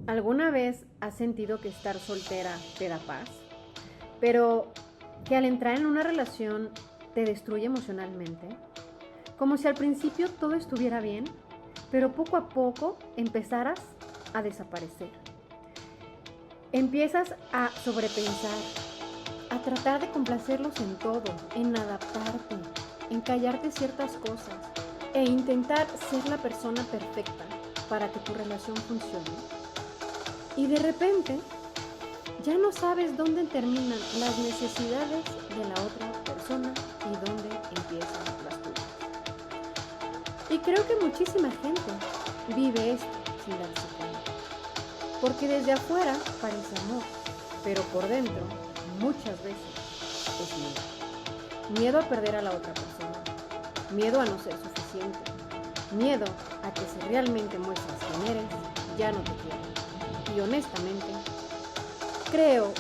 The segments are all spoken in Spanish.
¿Alguna vez has sentido que estar soltera te da paz, pero que al entrar en una relación te destruye emocionalmente? Como si al principio todo estuviera bien, pero poco a poco empezaras a desaparecer. Empiezas a sobrepensar, a tratar de complacerlos en todo, en adaptarte, en callarte ciertas cosas e intentar ser la persona perfecta para que tu relación funcione. Y de repente ya no sabes dónde terminan las necesidades de la otra persona y dónde empiezan las tuyas. Y creo que muchísima gente vive esto sin darse cuenta. Porque desde afuera parece amor, pero por dentro muchas veces es miedo. Miedo a perder a la otra persona, miedo a no ser suficiente, miedo a que si realmente muestras quién eres, ya no te quieren. Y honestamente, creo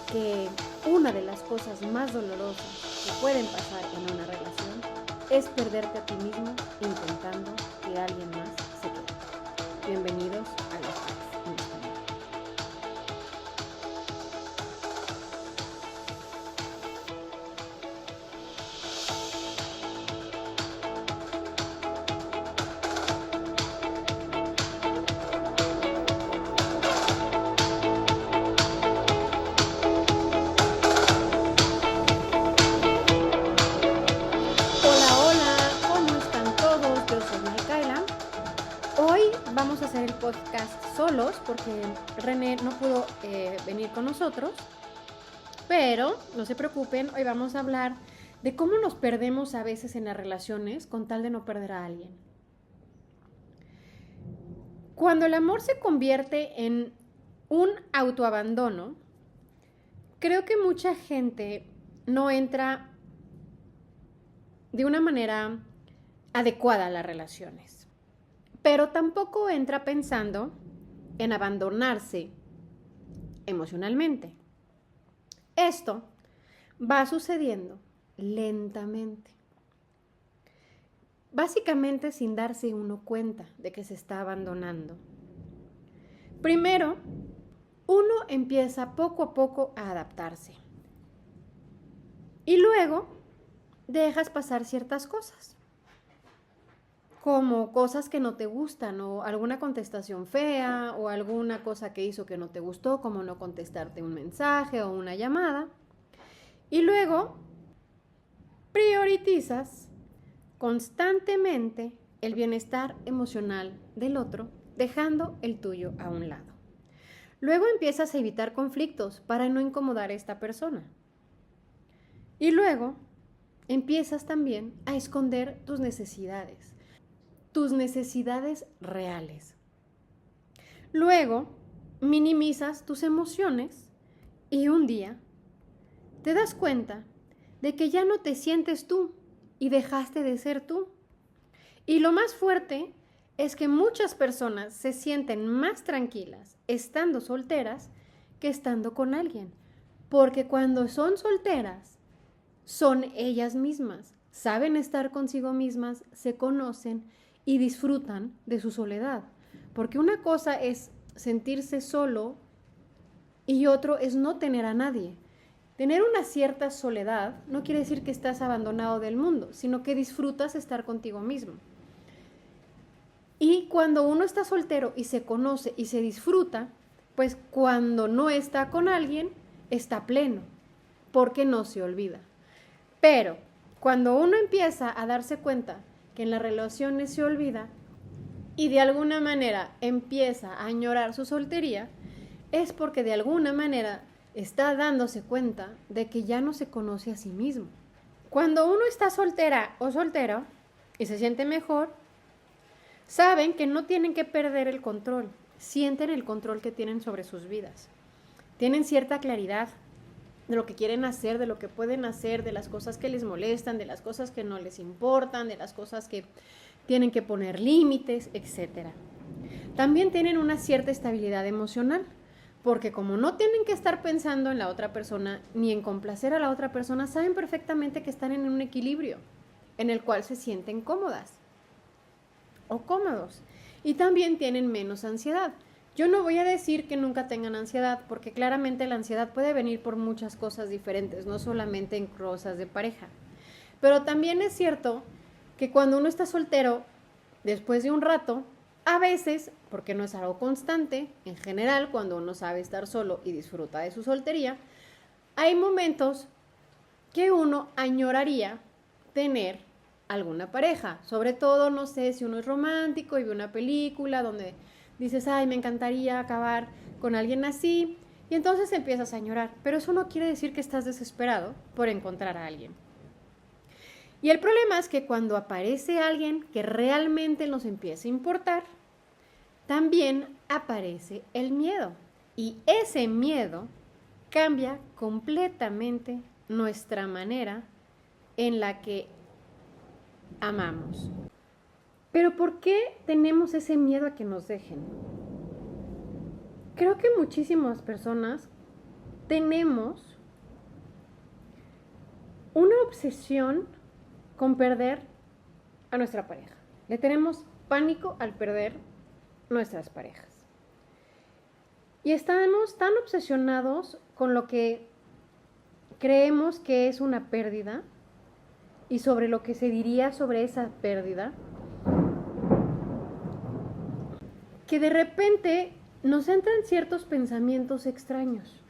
que una de las cosas más dolorosas que pueden pasar en una relación es perderte a ti mismo intentando que alguien más se quede. Bienvenidos a Los Paz en Español. ¿Cómo están todos? Yo soy Micaela. Hoy vamos a hacer el podcast solos porque René no pudo venir con nosotros, pero no se preocupen, hoy vamos a hablar de cómo nos perdemos a veces en las relaciones con tal de no perder a alguien. Cuando el amor se convierte en un autoabandono, creo que mucha gente no entra de una manera adecuada a las relaciones, pero tampoco entra pensando en abandonarse emocionalmente. Esto va sucediendo lentamente, básicamente sin darse uno cuenta de que se está abandonando. Primero, uno empieza poco a poco a adaptarse y luego dejas pasar ciertas cosas, como cosas que no te gustan o alguna contestación fea o alguna cosa que hizo que no te gustó, como no contestarte un mensaje o una llamada. Y luego priorizas constantemente el bienestar emocional del otro, dejando el tuyo a un lado. Luego empiezas a evitar conflictos para no incomodar a esta persona. Y luego empiezas también a esconder tus necesidades reales. Luego minimizas tus emociones y un día te das cuenta de que ya no te sientes tú y dejaste de ser tú. Y lo más fuerte es que muchas personas se sienten más tranquilas estando solteras que estando con alguien. Porque cuando son solteras, son ellas mismas, saben estar consigo mismas, se conocen y disfrutan de su soledad. Porque una cosa es sentirse solo y otro es no tener a nadie. Tener una cierta soledad no quiere decir que estás abandonado del mundo, sino que disfrutas estar contigo mismo. Y cuando uno está soltero y se conoce y se disfruta, pues cuando no está con alguien, está pleno, porque no se olvida. Pero cuando uno empieza a darse cuenta que en las relaciones se olvida y de alguna manera empieza a añorar su soltería, es porque de alguna manera está dándose cuenta de que ya no se conoce a sí mismo. Cuando uno está soltera o soltero y se siente mejor, saben que no tienen que perder el control, sienten el control que tienen sobre sus vidas. Tienen cierta claridad de lo que quieren hacer, de lo que pueden hacer, de las cosas que les molestan, de las cosas que no les importan, de las cosas que tienen que poner límites, etc. También tienen una cierta estabilidad emocional, porque como no tienen que estar pensando en la otra persona ni en complacer a la otra persona, saben perfectamente que están en un equilibrio en el cual se sienten cómodas o cómodos. Y también tienen menos ansiedad. Yo no voy a decir que nunca tengan ansiedad, porque claramente la ansiedad puede venir por muchas cosas diferentes, no solamente en cosas de pareja. Pero también es cierto que cuando uno está soltero, después de un rato, a veces, porque no es algo constante, en general, cuando uno sabe estar solo y disfruta de su soltería, hay momentos que uno añoraría tener alguna pareja. Sobre todo, no sé, si uno es romántico y ve una película donde dices, ay, me encantaría acabar con alguien así, y entonces empiezas a añorar. Pero eso no quiere decir que estás desesperado por encontrar a alguien. Y el problema es que cuando aparece alguien que realmente nos empieza a importar, también aparece el miedo. Y ese miedo cambia completamente nuestra manera en la que amamos. Pero ¿por qué tenemos ese miedo a que nos dejen? Creo que muchísimas personas tenemos una obsesión con perder a nuestra pareja. Le tenemos pánico al perder nuestras parejas. Y estamos tan obsesionados con lo que creemos que es una pérdida y sobre lo que se diría sobre esa pérdida, que de repente nos entran ciertos pensamientos extraños.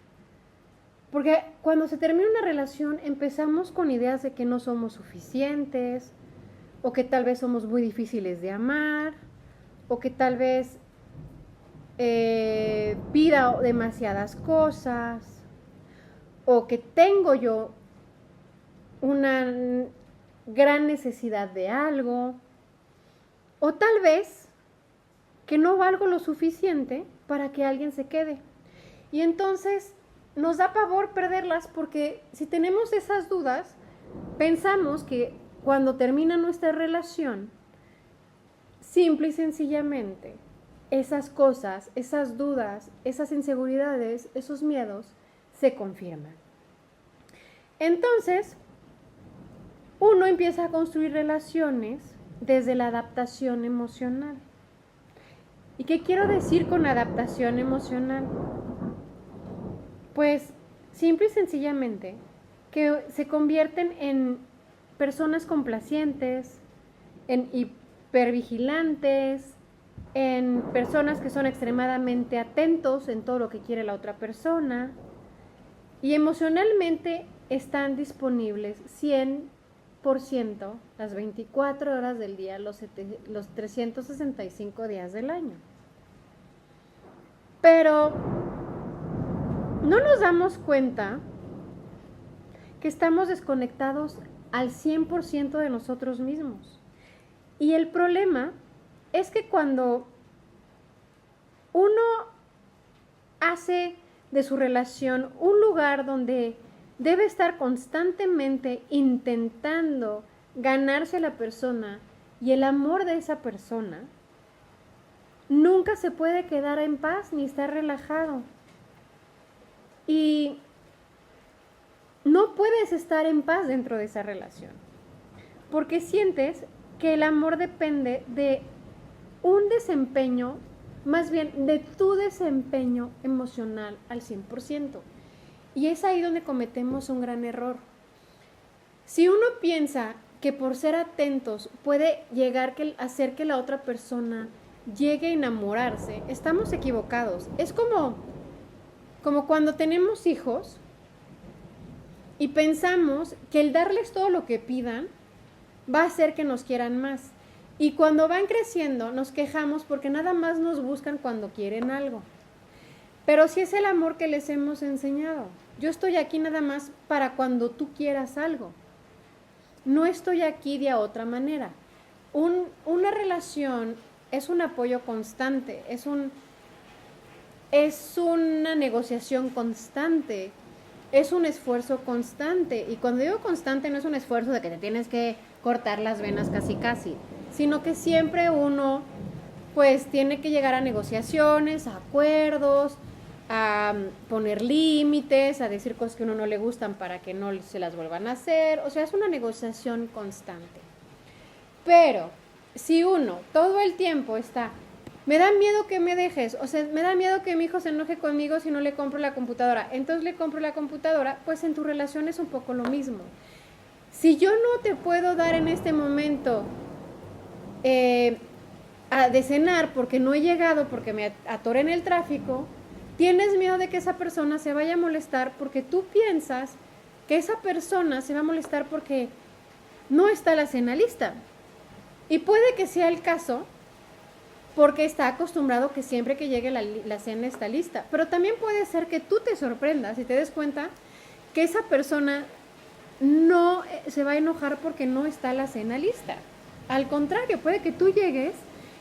Porque cuando se termina una relación empezamos con ideas de que no somos suficientes, o que tal vez somos muy difíciles de amar, o que tal vez pida demasiadas cosas, o que tengo yo una gran necesidad de algo, o tal vez que no valgo lo suficiente para que alguien se quede. Y entonces nos da pavor perderlas, porque si tenemos esas dudas, pensamos que cuando termina nuestra relación, simple y sencillamente, esas cosas, esas dudas, esas inseguridades, esos miedos se confirman. Entonces, uno empieza a construir relaciones desde la adaptación emocional. ¿Y qué quiero decir con adaptación emocional? Pues, simple y sencillamente, que se convierten en personas complacientes, en hipervigilantes, en personas que son extremadamente atentos en todo lo que quiere la otra persona, y emocionalmente están disponibles 100% las 24 horas del día, los 365 días del año. Pero no nos damos cuenta que estamos desconectados al 100% de nosotros mismos. Y el problema es que cuando uno hace de su relación un lugar donde debe estar constantemente intentando ganarse a la persona y el amor de esa persona, nunca se puede quedar en paz ni estar relajado. Y no puedes estar en paz dentro de esa relación, porque sientes que el amor depende de un desempeño, más bien de tu desempeño emocional al 100%. Y es ahí donde cometemos un gran error. Si uno piensa que por ser atentos puede llegar a hacer que la otra persona llegue a enamorarse, estamos equivocados. Es como cuando tenemos hijos y pensamos que el darles todo lo que pidan va a hacer que nos quieran más. Y cuando van creciendo nos quejamos porque nada más nos buscan cuando quieren algo. Pero si es el amor que les hemos enseñado. Yo estoy aquí nada más para cuando tú quieras algo. No estoy aquí de otra manera. Una relación es un apoyo constante, es una negociación constante, es un esfuerzo constante. Y cuando digo constante no es un esfuerzo de que te tienes que cortar las venas casi, sino que siempre uno pues tiene que llegar a negociaciones, a acuerdos, a poner límites, a decir cosas que a uno no le gustan para que no se las vuelvan a hacer. O sea, es una negociación constante. Pero si uno todo el tiempo está Me da miedo que me dejes, o sea, me da miedo que mi hijo se enoje conmigo si no le compro la computadora. Entonces le compro la computadora, pues en tu relación es un poco lo mismo. Si yo no te puedo dar en este momento de cenar porque no he llegado, porque me atoré en el tráfico, tienes miedo de que esa persona se vaya a molestar porque tú piensas que esa persona se va a molestar porque no está la cena lista. Y puede que sea el caso porque está acostumbrado que siempre que llegue la cena está lista. Pero también puede ser que tú te sorprendas y te des cuenta que esa persona no se va a enojar porque no está la cena lista. Al contrario, puede que tú llegues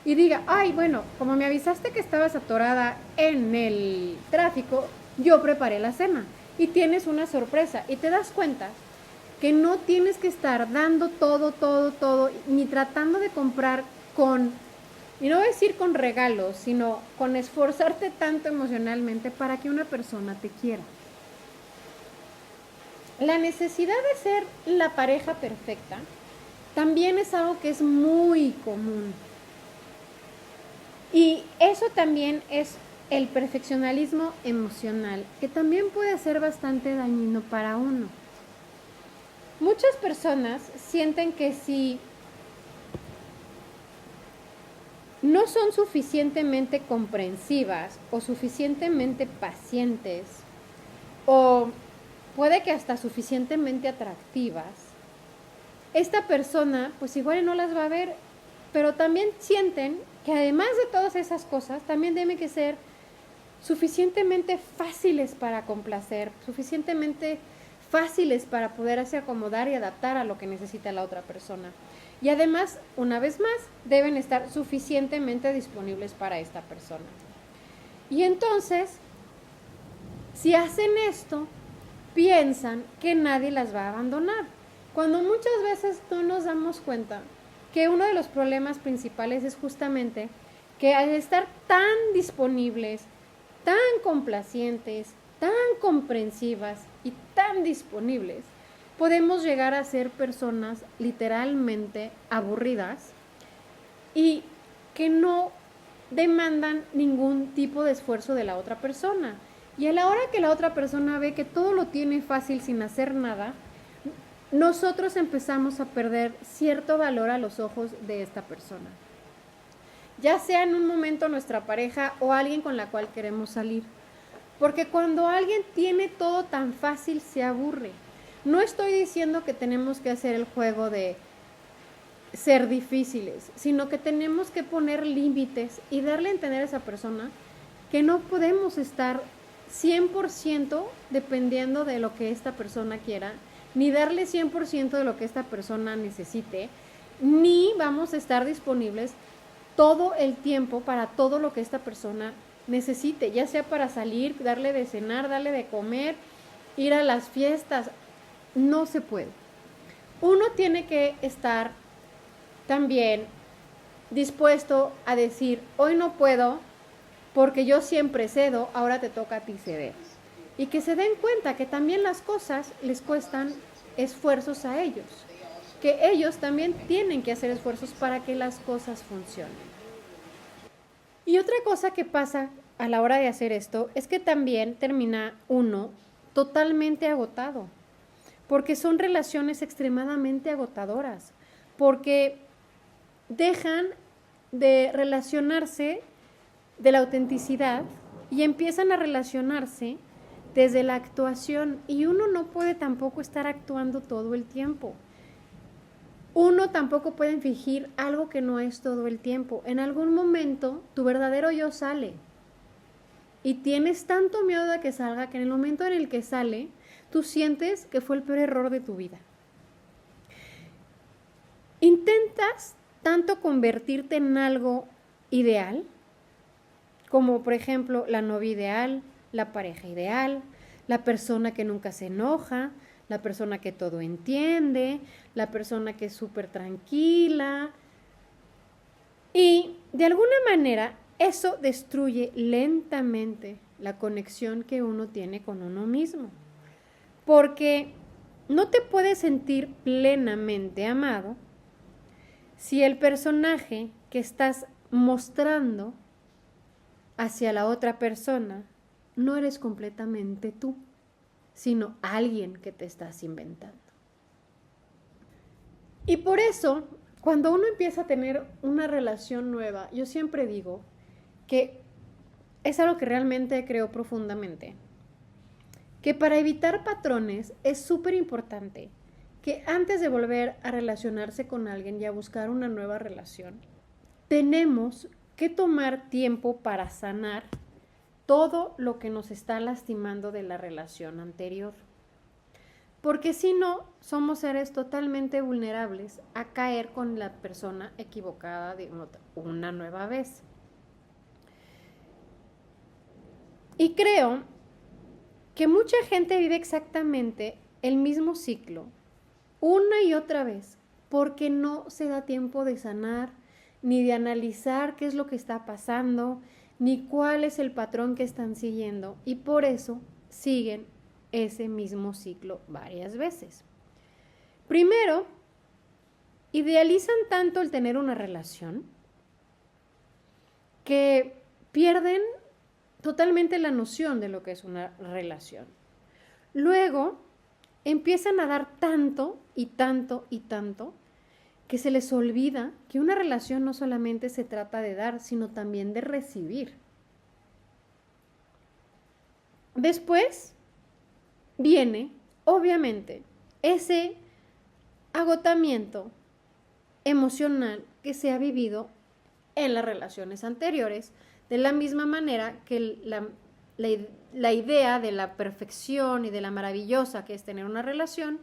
y diga, ay, bueno, como me avisaste que estabas atorada en el tráfico, yo preparé la cena. Y tienes una sorpresa y te das cuenta que no tienes que estar dando todo, ni tratando de comprar y no voy a decir con regalos, sino con esforzarte tanto emocionalmente para que una persona te quiera. La necesidad de ser la pareja perfecta también es algo que es muy común. Y eso también es el perfeccionalismo emocional, que también puede ser bastante dañino para uno. Muchas personas sienten que si no son suficientemente comprensivas o suficientemente pacientes o puede que hasta suficientemente atractivas, esta persona pues igual no las va a ver, pero también sienten que además de todas esas cosas también deben que ser suficientemente fáciles para complacer, suficientemente fáciles para poderse acomodar y adaptar a lo que necesita la otra persona. Y además, una vez más, deben estar suficientemente disponibles para esta persona. Y entonces, si hacen esto, piensan que nadie las va a abandonar. Cuando muchas veces no nos damos cuenta que uno de los problemas principales es justamente que al estar tan disponibles, tan complacientes, tan comprensivas y tan disponibles, podemos llegar a ser personas literalmente aburridas y que no demandan ningún tipo de esfuerzo de la otra persona. Y a la hora que la otra persona ve que todo lo tiene fácil sin hacer nada, nosotros empezamos a perder cierto valor a los ojos de esta persona. Ya sea en un momento nuestra pareja o alguien con la cual queremos salir. Porque cuando alguien tiene todo tan fácil, se aburre. No estoy diciendo que tenemos que hacer el juego de ser difíciles, sino que tenemos que poner límites y darle a entender a esa persona que no podemos estar 100% dependiendo de lo que esta persona quiera, ni darle 100% de lo que esta persona necesite, ni vamos a estar disponibles todo el tiempo para todo lo que esta persona necesite, ya sea para salir, darle de cenar, darle de comer, ir a las fiestas. No se puede. Uno tiene que estar también dispuesto a decir, hoy no puedo porque yo siempre cedo, ahora te toca a ti ceder. Y que se den cuenta que también las cosas les cuestan esfuerzos a ellos, que ellos también tienen que hacer esfuerzos para que las cosas funcionen. Y otra cosa que pasa a la hora de hacer esto es que también termina uno totalmente agotado, porque son relaciones extremadamente agotadoras, porque dejan de relacionarse de la autenticidad y empiezan a relacionarse desde la actuación, y uno no puede tampoco estar actuando todo el tiempo. Uno tampoco puede fingir algo que no es todo el tiempo. En algún momento tu verdadero yo sale y tienes tanto miedo de que salga que en el momento en el que sale tú sientes que fue el peor error de tu vida. Intentas tanto convertirte en algo ideal, como por ejemplo la novia ideal, la pareja ideal, la persona que nunca se enoja, la persona que todo entiende, la persona que es súper tranquila. Y de alguna manera eso destruye lentamente la conexión que uno tiene con uno mismo. Porque no te puedes sentir plenamente amado si el personaje que estás mostrando hacia la otra persona, no eres completamente tú, sino alguien que te estás inventando. Y por eso, cuando uno empieza a tener una relación nueva, yo siempre digo que es algo que realmente creo profundamente, que para evitar patrones es súper importante que antes de volver a relacionarse con alguien y a buscar una nueva relación, tenemos que tomar tiempo para sanar todo lo que nos está lastimando de la relación anterior. Porque si no, somos seres totalmente vulnerables a caer con la persona equivocada de una nueva vez. Y creo que mucha gente vive exactamente el mismo ciclo una y otra vez porque no se da tiempo de sanar, ni de analizar qué es lo que está pasando, ni cuál es el patrón que están siguiendo, y por eso siguen ese mismo ciclo varias veces. Primero, idealizan tanto el tener una relación que pierden totalmente la noción de lo que es una relación. Luego, empiezan a dar tanto y tanto y tanto que se les olvida que una relación no solamente se trata de dar, sino también de recibir. Después viene, obviamente, ese agotamiento emocional que se ha vivido en las relaciones anteriores, de la misma manera que la idea de la perfección y de la maravillosa que es tener una relación,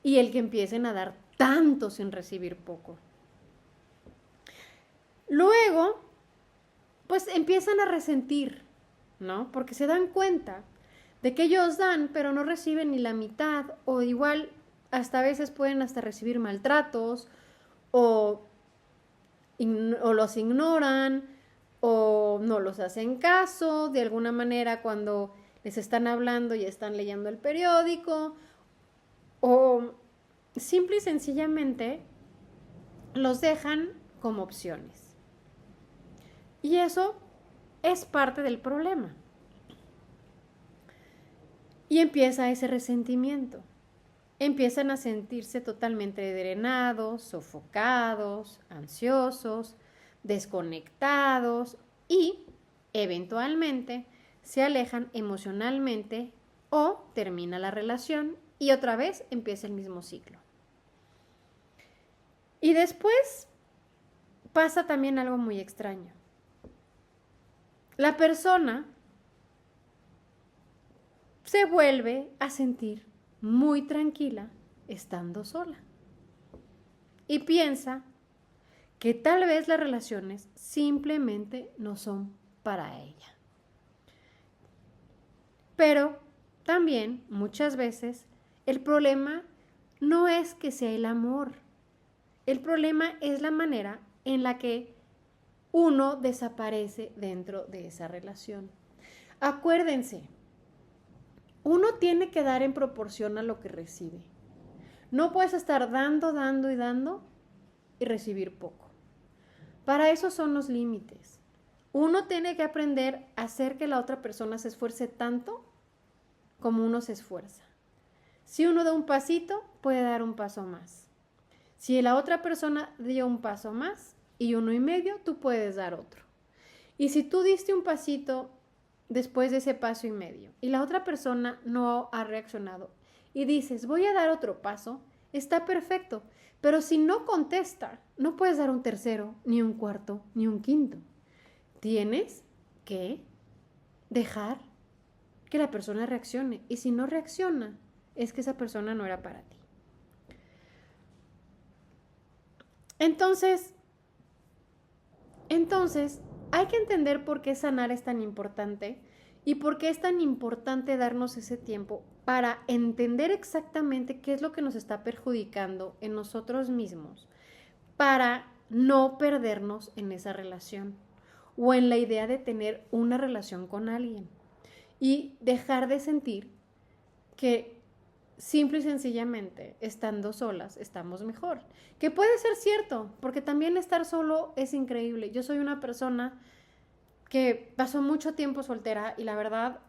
y el que empiecen a dar tanto sin recibir poco. Luego, pues empiezan a resentir, ¿no? Porque se dan cuenta de que ellos dan, pero no reciben ni la mitad, o igual hasta a veces pueden hasta recibir maltratos, o los ignoran, o no los hacen caso, de alguna manera cuando les están hablando y están leyendo el periódico, o simple y sencillamente los dejan como opciones. Y eso es parte del problema. Y empieza ese resentimiento. Empiezan a sentirse totalmente drenados, sofocados, ansiosos, desconectados y eventualmente se alejan emocionalmente o termina la relación y otra vez empieza el mismo ciclo. Y después pasa también algo muy extraño. La persona se vuelve a sentir muy tranquila estando sola y piensa que tal vez las relaciones simplemente no son para ella. Pero también muchas veces el problema no es que sea el amor. El problema es la manera en la que uno desaparece dentro de esa relación. Acuérdense, uno tiene que dar en proporción a lo que recibe. No puedes estar dando y recibir poco. Para eso son los límites. Uno tiene que aprender a hacer que la otra persona se esfuerce tanto como uno se esfuerza. Si uno da un pasito, puede dar un paso más. Si la otra persona dio un paso más y 1.5, tú puedes dar otro. Y si tú diste un pasito después de ese 1.5 y la otra persona no ha reaccionado y dices, voy a dar otro paso, está perfecto. Pero si no contesta, no puedes dar un tercero, ni un cuarto, ni un quinto. Tienes que dejar que la persona reaccione. Y si no reacciona, es que esa persona no era para ti. Entonces, hay que entender por qué sanar es tan importante y por qué es tan importante darnos ese tiempo para entender exactamente qué es lo que nos está perjudicando en nosotros mismos, para no perdernos en esa relación o en la idea de tener una relación con alguien y dejar de sentir que simple y sencillamente estando solas estamos mejor. Que puede ser cierto, porque también estar solo es increíble. Yo soy una persona que pasó mucho tiempo soltera y la verdad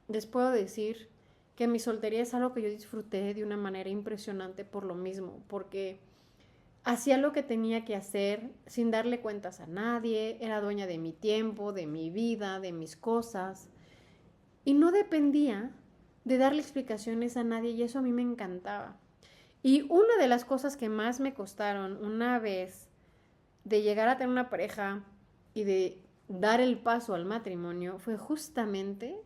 les puedo decir que mi soltería es algo que yo disfruté de una manera impresionante por lo mismo, porque hacía lo que tenía que hacer sin darle cuentas a nadie, era dueña de mi tiempo, de mi vida, de mis cosas y no dependía de darle explicaciones a nadie y eso a mí me encantaba. Y una de las cosas que más me costaron una vez de llegar a tener una pareja y de dar el paso al matrimonio fue justamente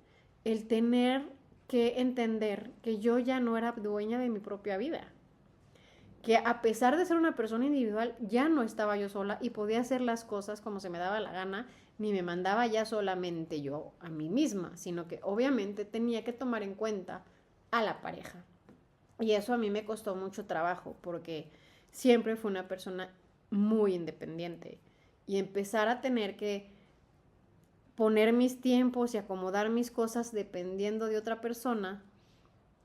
el tener que entender que yo ya no era dueña de mi propia vida. Que a pesar de ser una persona individual, ya no estaba yo sola y podía hacer las cosas como se me daba la gana, ni me mandaba ya solamente yo a mí misma, sino que obviamente tenía que tomar en cuenta a la pareja. Y eso a mí me costó mucho trabajo porque siempre fui una persona muy independiente y empezar a tener que poner mis tiempos y acomodar mis cosas dependiendo de otra persona.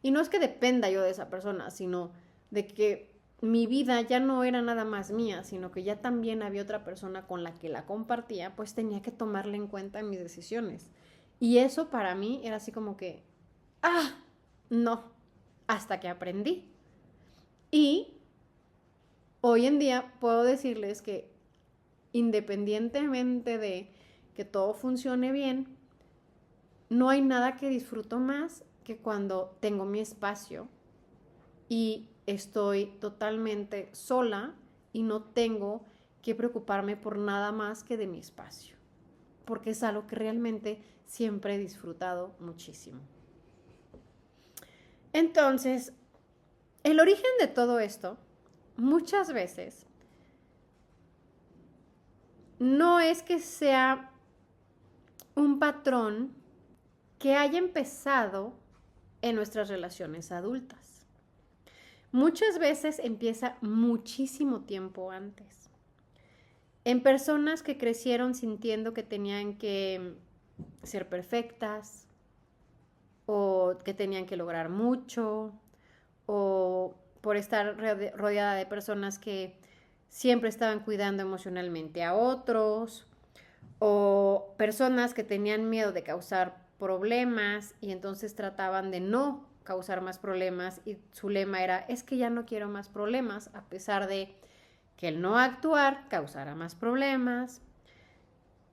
Y no es que dependa yo de esa persona, sino de que mi vida ya no era nada más mía, sino que ya también había otra persona con la que la compartía, pues tenía que tomarla en cuenta en mis decisiones. Y eso para mí era así como que, no, hasta que aprendí. Y hoy en día puedo decirles que independientemente de que todo funcione bien, no hay nada que disfruto más que cuando tengo mi espacio y estoy totalmente sola y no tengo que preocuparme por nada más que de mi espacio, porque es algo que realmente siempre he disfrutado muchísimo. Entonces, el origen de todo esto, muchas veces, no es que sea un patrón que haya empezado en nuestras relaciones adultas. Muchas veces empieza muchísimo tiempo antes. En personas que crecieron sintiendo que tenían que ser perfectas o que tenían que lograr mucho o por estar rodeada de personas que siempre estaban cuidando emocionalmente a otros o personas que tenían miedo de causar problemas y entonces trataban de no causar más problemas y su lema era, es que ya no quiero más problemas, a pesar de que el no actuar causara más problemas,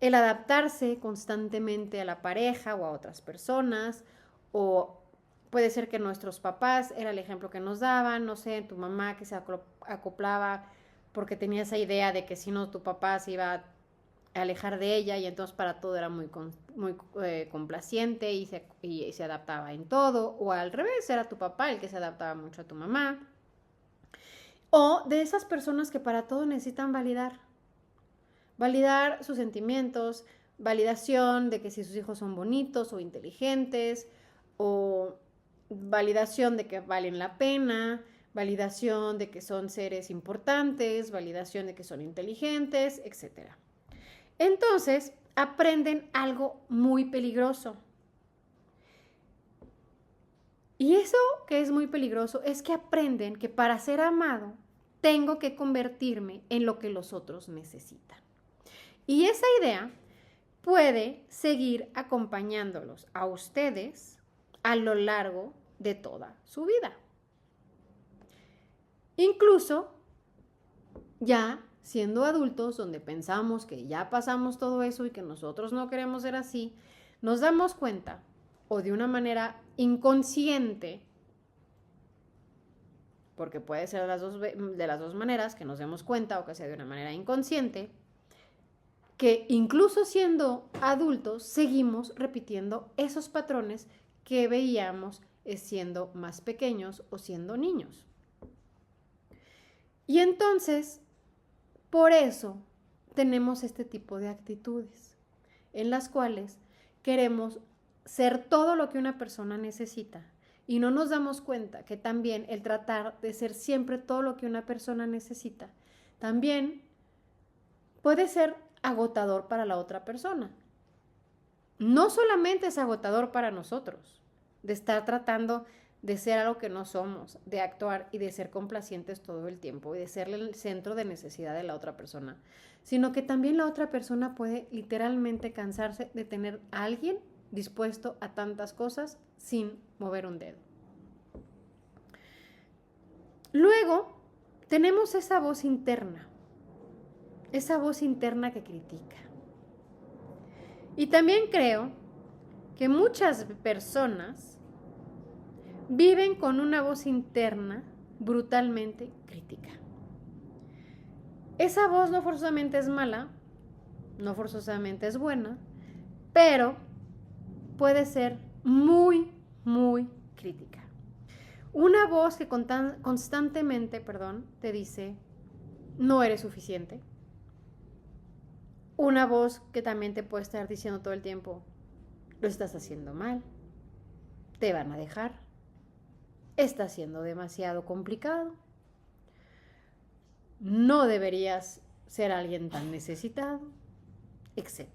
el adaptarse constantemente a la pareja o a otras personas, o puede ser que nuestros papás era el ejemplo que nos daban, no sé, tu mamá que se acoplaba porque tenía esa idea de que si no tu papá se iba a alejar de ella y entonces para todo era muy complaciente y se adaptaba en todo, o al revés, era tu papá el que se adaptaba mucho a tu mamá, o de esas personas que para todo necesitan validar sus sentimientos, validación de que si sus hijos son bonitos o inteligentes, o validación de que valen la pena, validación de que son seres importantes, validación de que son inteligentes, etcétera. Entonces, aprenden algo muy peligroso. Y eso que es muy peligroso es que aprenden que para ser amado tengo que convertirme en lo que los otros necesitan. Y esa idea puede seguir acompañándolos a ustedes a lo largo de toda su vida. Incluso ya siendo adultos, donde pensamos que ya pasamos todo eso y que nosotros no queremos ser así, nos damos cuenta, o de una manera inconsciente, porque puede ser de las dos maneras, que nos demos cuenta o que sea de una manera inconsciente, que incluso siendo adultos seguimos repitiendo esos patrones que veíamos siendo más pequeños o siendo niños. Y entonces, por eso tenemos este tipo de actitudes en las cuales queremos ser todo lo que una persona necesita y no nos damos cuenta que también el tratar de ser siempre todo lo que una persona necesita también puede ser agotador para la otra persona. No solamente es agotador para nosotros, de estar tratando de ser algo que no somos, de actuar y de ser complacientes todo el tiempo y de ser el centro de necesidad de la otra persona, sino que también la otra persona puede literalmente cansarse de tener a alguien dispuesto a tantas cosas sin mover un dedo. Luego tenemos esa voz interna que critica. Y también creo que muchas personas viven con una voz interna brutalmente crítica. Esa voz no forzosamente es mala, no forzosamente es buena, pero puede ser muy, muy crítica. Una voz que constantemente, te dice, no eres suficiente. Una voz que también te puede estar diciendo todo el tiempo, lo estás haciendo mal, te van a dejar, está siendo demasiado complicado, no deberías ser alguien tan necesitado, etc.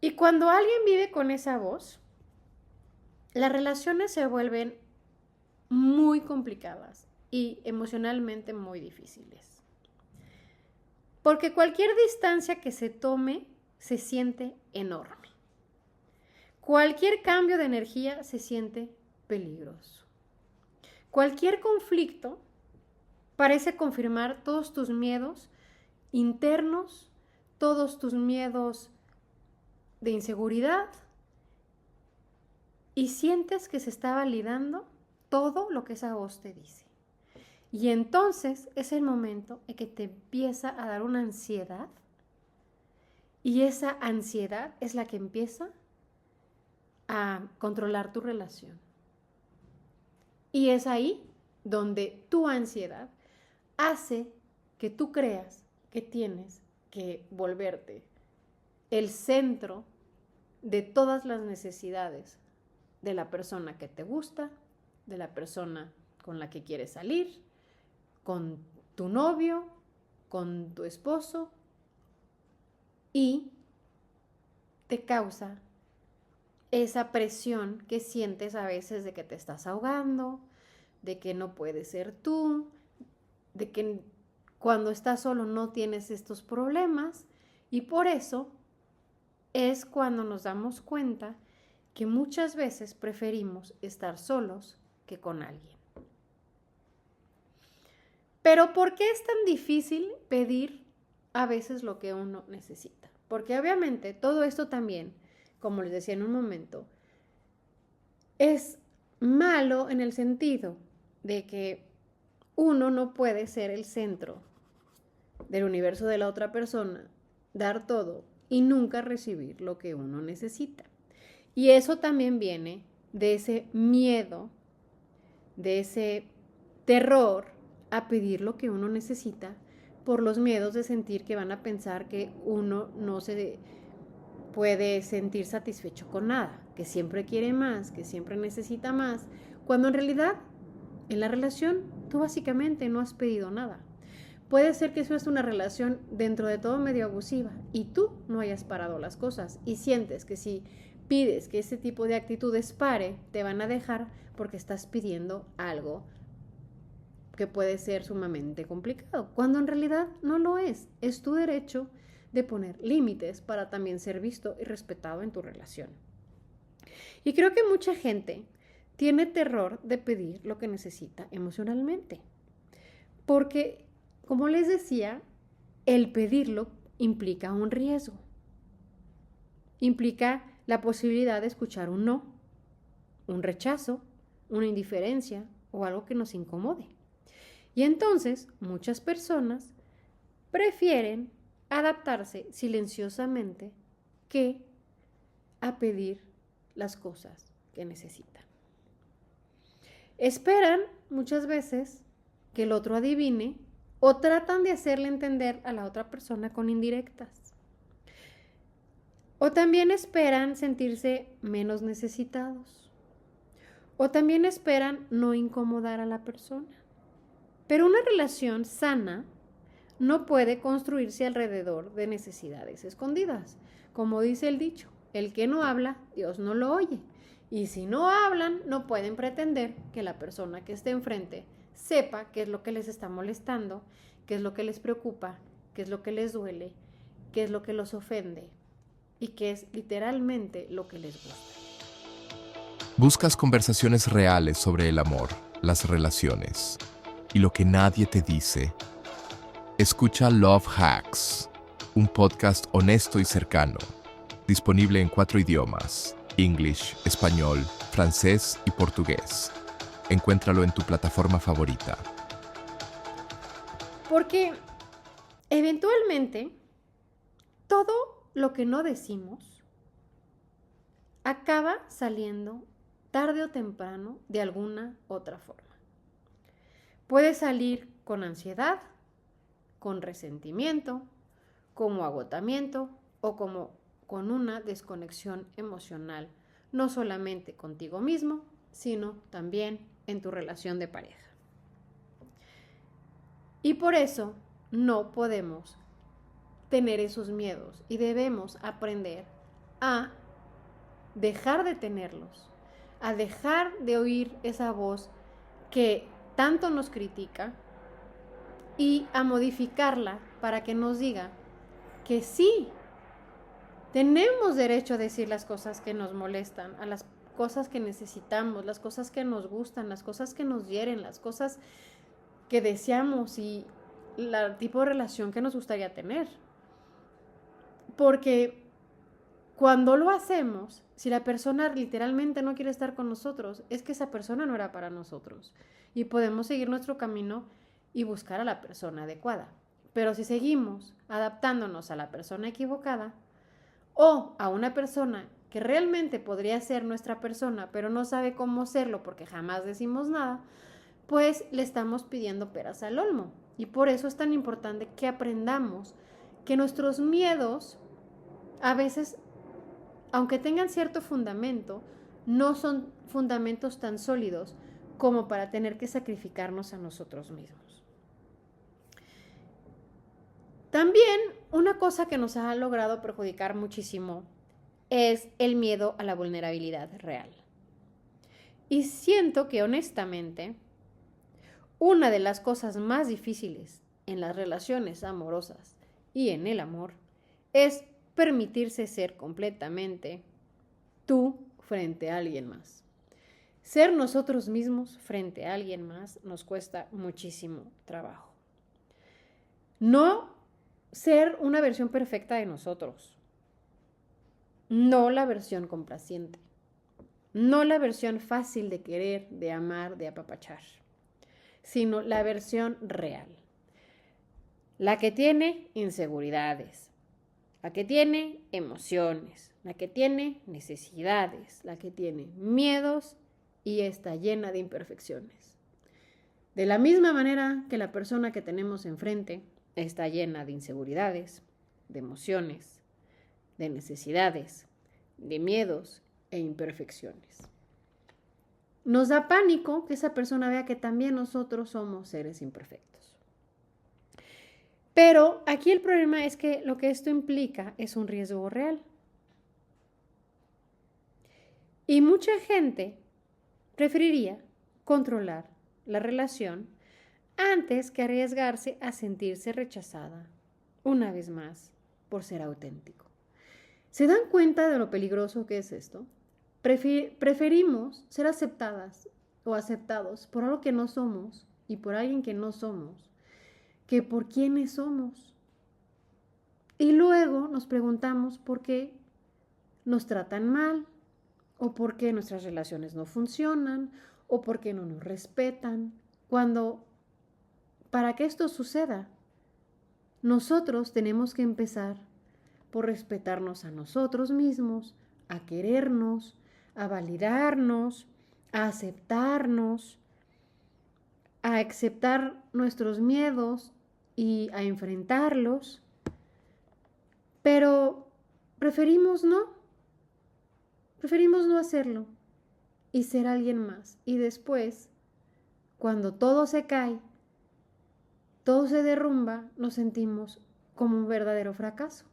Y cuando alguien vive con esa voz, las relaciones se vuelven muy complicadas y emocionalmente muy difíciles. Porque cualquier distancia que se tome se siente enorme. Cualquier cambio de energía se siente peligroso. Cualquier conflicto parece confirmar todos tus miedos internos, todos tus miedos de inseguridad, y sientes que se está validando todo lo que esa voz te dice. Y entonces es el momento en que te empieza a dar una ansiedad, y esa ansiedad es la que empieza a controlar tu relación. Y es ahí donde tu ansiedad hace que tú creas que tienes que volverte el centro de todas las necesidades de la persona que te gusta, de la persona con la que quieres salir, con tu novio, con tu esposo, y te causa esa presión que sientes a veces de que te estás ahogando, de que no puedes ser tú, de que cuando estás solo no tienes estos problemas, y por eso es cuando nos damos cuenta que muchas veces preferimos estar solos que con alguien. Pero ¿por qué es tan difícil pedir a veces lo que uno necesita? Porque obviamente todo esto también, como les decía en un momento, es malo en el sentido de que uno no puede ser el centro del universo de la otra persona, dar todo y nunca recibir lo que uno necesita. Y eso también viene de ese miedo, de ese terror a pedir lo que uno necesita, por los miedos de sentir que van a pensar que uno no se puede sentir satisfecho con nada, que siempre quiere más, que siempre necesita más, cuando en realidad en la relación tú básicamente no has pedido nada. Puede ser que eso es una relación dentro de todo medio abusiva y tú no hayas parado las cosas y sientes que si pides que ese tipo de actitudes pare, te van a dejar porque estás pidiendo algo que puede ser sumamente complicado, cuando en realidad no lo es. Es tu derecho de poner límites para también ser visto y respetado en tu relación. Y creo que mucha gente tiene terror de pedir lo que necesita emocionalmente, porque, como les decía, el pedirlo implica un riesgo, implica la posibilidad de escuchar un no, un rechazo, una indiferencia o algo que nos incomode. Y entonces muchas personas prefieren adaptarse silenciosamente que a pedir las cosas que necesitan. Esperan muchas veces que el otro adivine o tratan de hacerle entender a la otra persona con indirectas. O también esperan sentirse menos necesitados. O también esperan no incomodar a la persona. Pero una relación sana no puede construirse alrededor de necesidades escondidas. Como dice el dicho, el que no habla, Dios no lo oye. Y si no hablan, no pueden pretender que la persona que esté enfrente sepa qué es lo que les está molestando, qué es lo que les preocupa, qué es lo que les duele, qué es lo que los ofende y qué es literalmente lo que les gusta. Buscas conversaciones reales sobre el amor, las relaciones y lo que nadie te dice. Escucha Love Hacks, un podcast honesto y cercano, disponible en 4 idiomas: English, español, francés y portugués. Encuéntralo en tu plataforma favorita. Porque eventualmente todo lo que no decimos acaba saliendo tarde o temprano de alguna otra forma. Puede salir con ansiedad, con resentimiento, como agotamiento o como con una desconexión emocional, no solamente contigo mismo, sino también en tu relación de pareja. Y por eso no podemos tener esos miedos y debemos aprender a dejar de tenerlos, a dejar de oír esa voz que tanto nos critica y a modificarla para que nos diga que sí, tenemos derecho a decir las cosas que nos molestan, a las cosas que necesitamos, las cosas que nos gustan, las cosas que nos hieren, las cosas que deseamos y el tipo de relación que nos gustaría tener. Porque cuando lo hacemos, si la persona literalmente no quiere estar con nosotros, es que esa persona no era para nosotros. Y podemos seguir nuestro camino y buscar a la persona adecuada. Pero si seguimos adaptándonos a la persona equivocada o a una persona que realmente podría ser nuestra persona, pero no sabe cómo serlo porque jamás decimos nada, pues le estamos pidiendo peras al olmo. Y por eso es tan importante que aprendamos que nuestros miedos a veces, aunque tengan cierto fundamento, no son fundamentos tan sólidos como para tener que sacrificarnos a nosotros mismos. También una cosa que nos ha logrado perjudicar muchísimo es el miedo a la vulnerabilidad real. Y siento que honestamente, una de las cosas más difíciles en las relaciones amorosas y en el amor es permitirse ser completamente tú frente a alguien más. Ser nosotros mismos frente a alguien más nos cuesta muchísimo trabajo. No ser una versión perfecta de nosotros. No la versión complaciente. No la versión fácil de querer, de amar, de apapachar. Sino la versión real. La que tiene inseguridades. La que tiene emociones. La que tiene necesidades. La que tiene miedos y está llena de imperfecciones. De la misma manera que la persona que tenemos enfrente está llena de inseguridades, de emociones, de necesidades, de miedos e imperfecciones. Nos da pánico que esa persona vea que también nosotros somos seres imperfectos. Pero aquí el problema es que lo que esto implica es un riesgo real. Y mucha gente preferiría controlar la relación antes que arriesgarse a sentirse rechazada, una vez más, por ser auténtico. ¿Se dan cuenta de lo peligroso que es esto? Preferimos ser aceptadas o aceptados por algo que no somos y por alguien que no somos, que por quienes somos. Y luego nos preguntamos por qué nos tratan mal, o por qué nuestras relaciones no funcionan, o por qué no nos respetan, cuando para que esto suceda, nosotros tenemos que empezar por respetarnos a nosotros mismos, a querernos, a validarnos, a aceptarnos, a aceptar nuestros miedos y a enfrentarlos, pero preferimos no hacerlo y ser alguien más. Y después, cuando todo se cae, todo se derrumba, nos sentimos como un verdadero fracaso.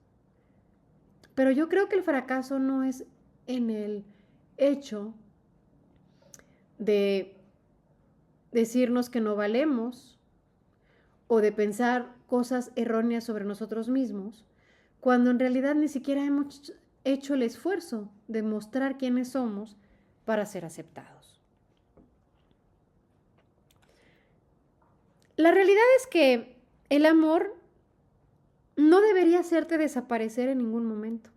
Pero yo creo que el fracaso no es en el hecho de decirnos que no valemos o de pensar cosas erróneas sobre nosotros mismos, cuando en realidad ni siquiera hemos hecho el esfuerzo de mostrar quiénes somos para ser aceptados. La realidad es que el amor no debería hacerte desaparecer en ningún momento.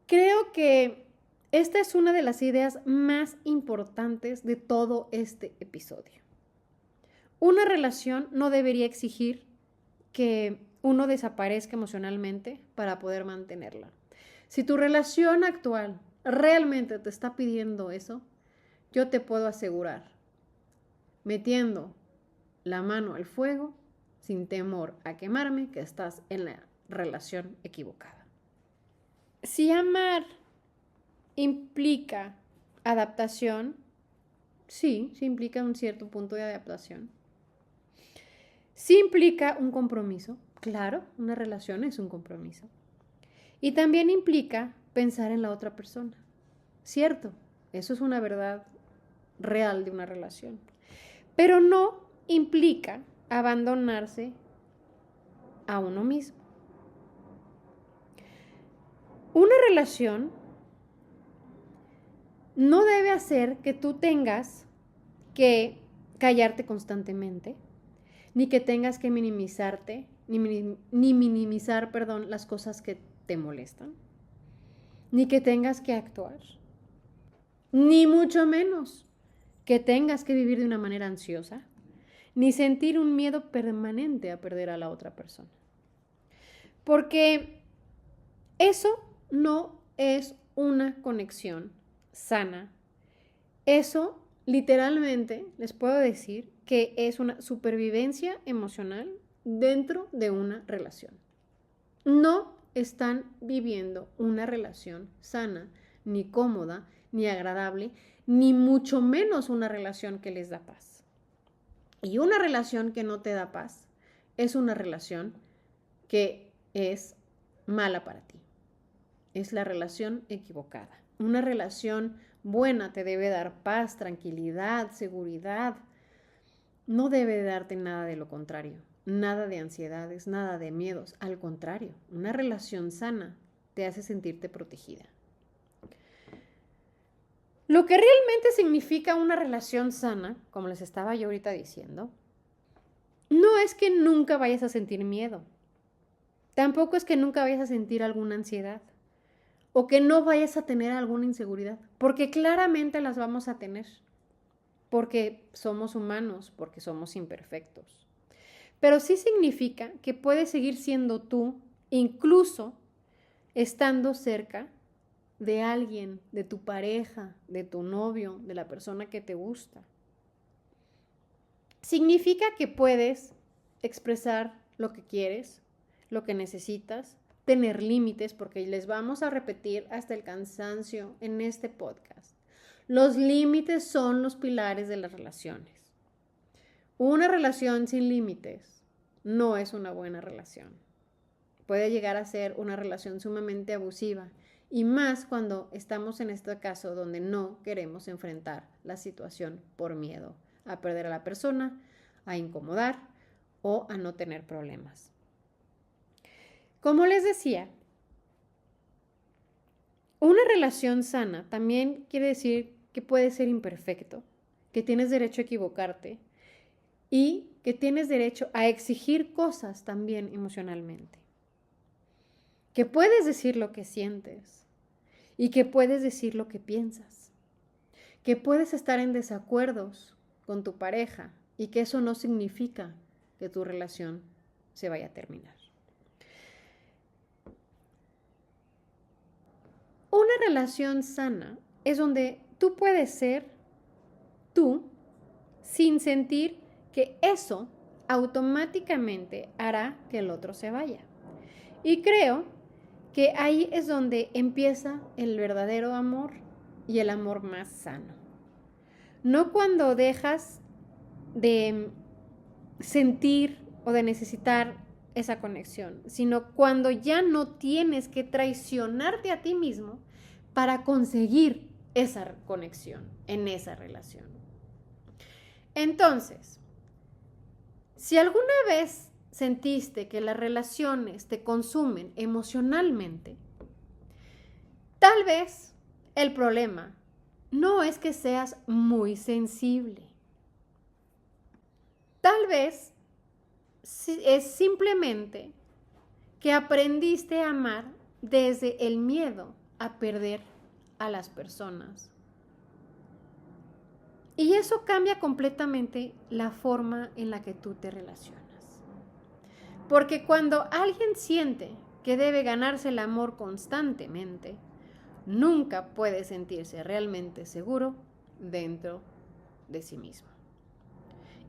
Creo que esta es una de las ideas más importantes de todo este episodio. Una relación no debería exigir que uno desaparezca emocionalmente para poder mantenerla. Si tu relación actual realmente te está pidiendo eso, yo te puedo asegurar, metiendo la mano al fuego, sin temor a quemarme, que estás en la relación equivocada. Si amar implica adaptación, sí implica un cierto punto de adaptación. Sí implica un compromiso, claro, una relación es un compromiso. Y también implica pensar en la otra persona, cierto, eso es una verdad real de una relación. Pero no implica abandonarse a uno mismo. Una relación no debe hacer que tú tengas que callarte constantemente, ni que tengas que minimizarte, ni minimizar, las cosas que te molestan, ni que tengas que actuar, ni mucho menos que tengas que vivir de una manera ansiosa, ni sentir un miedo permanente a perder a la otra persona. Porque eso no es una conexión sana. Eso, literalmente, les puedo decir que es una supervivencia emocional dentro de una relación. No están viviendo una relación sana, ni cómoda, ni agradable, ni mucho menos una relación que les da paz. Y una relación que no te da paz es una relación que es mala para ti. Es la relación equivocada. Una relación buena te debe dar paz, tranquilidad, seguridad. No debe darte nada de lo contrario. Nada de ansiedades, nada de miedos. Al contrario, una relación sana te hace sentirte protegida. Lo que realmente significa una relación sana, como les estaba yo ahorita diciendo, no es que nunca vayas a sentir miedo. Tampoco es que nunca vayas a sentir alguna ansiedad o que no vayas a tener alguna inseguridad, porque claramente las vamos a tener, porque somos humanos, porque somos imperfectos. Pero sí significa que puedes seguir siendo tú, incluso estando cerca de alguien, de tu pareja, de tu novio, de la persona que te gusta. Significa que puedes expresar lo que quieres, lo que necesitas, tener límites, porque les vamos a repetir hasta el cansancio en este podcast. Los límites son los pilares de las relaciones. Una relación sin límites no es una buena relación. Puede llegar a ser una relación sumamente abusiva, y más cuando estamos en este caso donde no queremos enfrentar la situación por miedo a perder a la persona, a incomodar o a no tener problemas. Como les decía, una relación sana también quiere decir que puede ser imperfecto, que tienes derecho a equivocarte y que tienes derecho a exigir cosas también emocionalmente. Que puedes decir lo que sientes y que puedes decir lo que piensas. Que puedes estar en desacuerdos con tu pareja y que eso no significa que tu relación se vaya a terminar. Una relación sana es donde tú puedes ser tú sin sentir que eso automáticamente hará que el otro se vaya. Y creo que ahí es donde empieza el verdadero amor y el amor más sano. No cuando dejas de sentir o de necesitar esa conexión, sino cuando ya no tienes que traicionarte a ti mismo para conseguir esa conexión, en esa relación. Entonces, si alguna vez sentiste que las relaciones te consumen emocionalmente, tal vez el problema no es que seas muy sensible. Tal vez es simplemente que aprendiste a amar desde el miedo a perder a las personas. Y eso cambia completamente la forma en la que tú te relacionas. Porque cuando alguien siente que debe ganarse el amor constantemente, nunca puede sentirse realmente seguro dentro de sí mismo.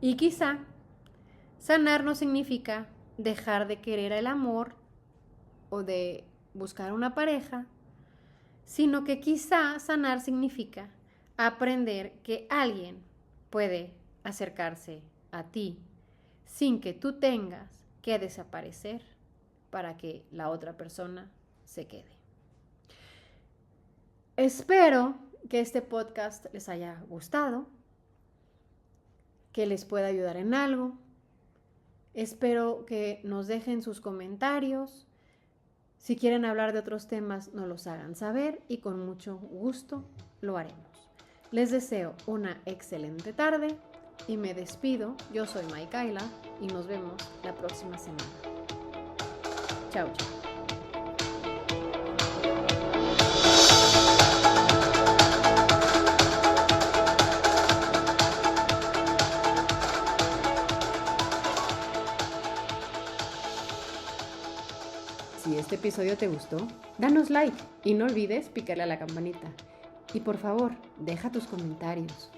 Y quizá sanar no significa dejar de querer el amor o de buscar una pareja, sino que quizá sanar significa aprender que alguien puede acercarse a ti sin que tú tengas que desaparecer para que la otra persona se quede. Espero que este podcast les haya gustado, que les pueda ayudar en algo. Espero que nos dejen sus comentarios. Si quieren hablar de otros temas, nos los hagan saber y con mucho gusto lo haremos. Les deseo una excelente tarde y me despido. Yo soy Maikaila y nos vemos la próxima semana. Chao, chao. Si este episodio te gustó, danos like y no olvides picarle a la campanita. Y por favor, deja tus comentarios.